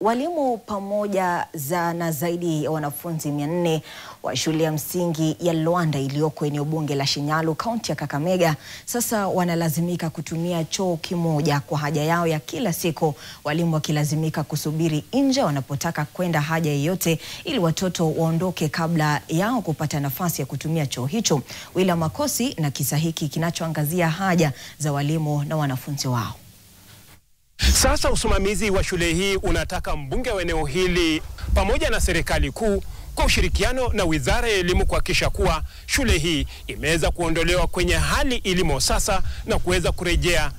Walimu pamoja na zaidi ya wanafunzi 400 wa shule ya msingi ya Lwanda iliyoko eneo bunge la Shinyalu, kaunti ya Kakamega, sasa wanalazimika kutumia choo kimoja kwa haja yao ya kila siku, walimu wakilazimika kusubiri nje wanapotaka kwenda haja yoyote ili watoto waondoke kabla yao kupata nafasi ya kutumia choo hicho. William Makosi na kisa hiki kinachoangazia haja za walimu na wanafunzi wao. Sasa usimamizi wa shule hii unataka mbunge wa eneo hili pamoja na serikali kuu kwa ushirikiano na Wizara ya Elimu kuhakikisha kuwa shule hii imeweza kuondolewa kwenye hali ilimo sasa na kuweza kurejea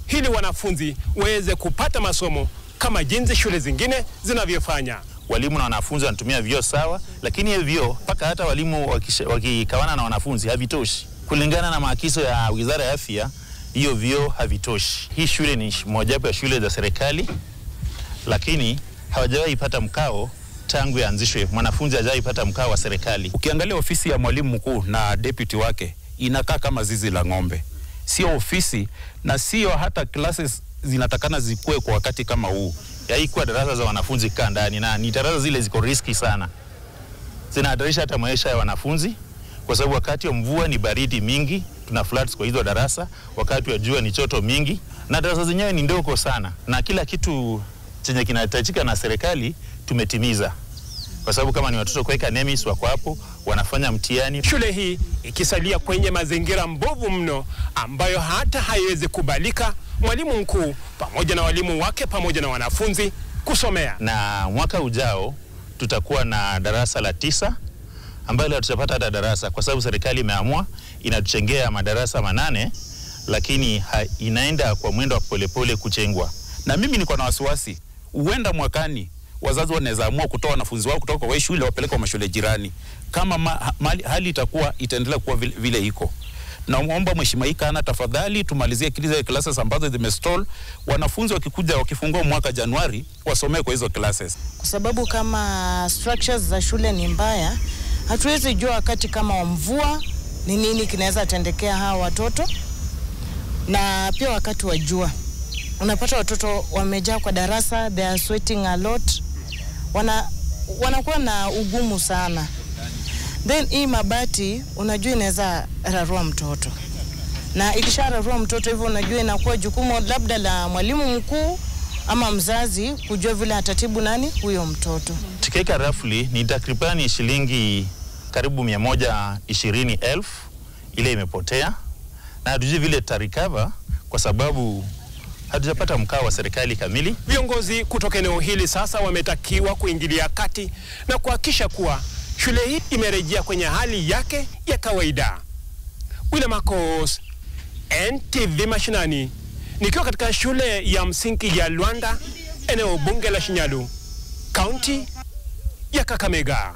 ili wanafunzi waweze kupata masomo kama jinsi shule zingine zinavyofanya. Walimu na wanafunzi wanatumia vyoo sawa, lakini hiyo vyoo mpaka hata walimu wakikawana na wanafunzi havitoshi. Kulingana na maagizo ya Wizara ya Afya, hiyo vyoo havitoshi. Hii shule ni mojawapo ya shule za serikali, lakini hawajawahi pata mkao tangu yaanzishwe. Mwanafunzi hajawahi pata mkao wa serikali. Ukiangalia ofisi ya mwalimu mkuu na deputy wake inakaa kama zizi la ng'ombe. Sio ofisi na sio hata classes zinatakana zikue kwa wakati kama huu. Haikuwa darasa za wanafunzi kaa ndani, na ni darasa zile ziko riski sana. Zinahatarisha hata maisha ya wanafunzi kwa sababu wakati wa mvua ni baridi mingi, tuna floods kwa hizo darasa, wakati wa jua ni joto mingi, na darasa zenyewe ni ndogo sana, na kila kitu chenye kinahitajika na serikali tumetimiza. Kwa sababu kama ni watoto kuweka NEMIS wako hapo wanafanya mtihani. Shule hii ikisalia kwenye mazingira mbovu mno ambayo hata haiwezi kubalika mwalimu mkuu pamoja na walimu wake pamoja na wanafunzi kusomea. Na mwaka ujao tutakuwa na darasa la 9 ambayo hatutapata hata darasa kwa sababu serikali imeamua inatuchengea madarasa 8, lakini inaenda kwa mwendo wa polepole kuchengwa. Na mimi niko na wasiwasi, huenda mwakani wazazi wanaweza amua kutoa wanafunzi wao kutoka kwa shule wapeleke kwa mashule jirani kama hali itaendelea kuwa vile iko. Na muomba Mheshimiwa Ikana, tafadhali tumalizie zile classes ambazo zimestall. Wanafunzi wakikuja wakifungua mwaka Januari wasomee kwa hizo classes. Kwa sababu kama structures za shule ni mbaya, hatuwezi jua wakati kama wa mvua ni nini kinaweza tendekea hawa watoto. Na pia wakati wa jua unapata watoto wamejaa kwa darasa, they are sweating a lot, wanakuwa na ugumu sana. Then hii mabati unajua inaweza rarua mtoto, na ikishararua mtoto hivyo unajua inakuwa jukumu labda la mwalimu mkuu ama mzazi kujua vile atatibu nani huyo mtoto. Tikeka roughly ni takribani shilingi karibu 120,000 ile imepotea, na hatujui vile tarecover kwa sababu hatujapata mkao wa serikali kamili. Viongozi kutoka eneo hili sasa wametakiwa kuingilia kati na kuhakikisha kuwa shule hii imerejea kwenye hali yake ya kawaida. William Makosi, NTV Mashinani, nikiwa katika shule ya msingi ya Lwanda, eneo bunge la Shinyalu, kaunti ya Kakamega.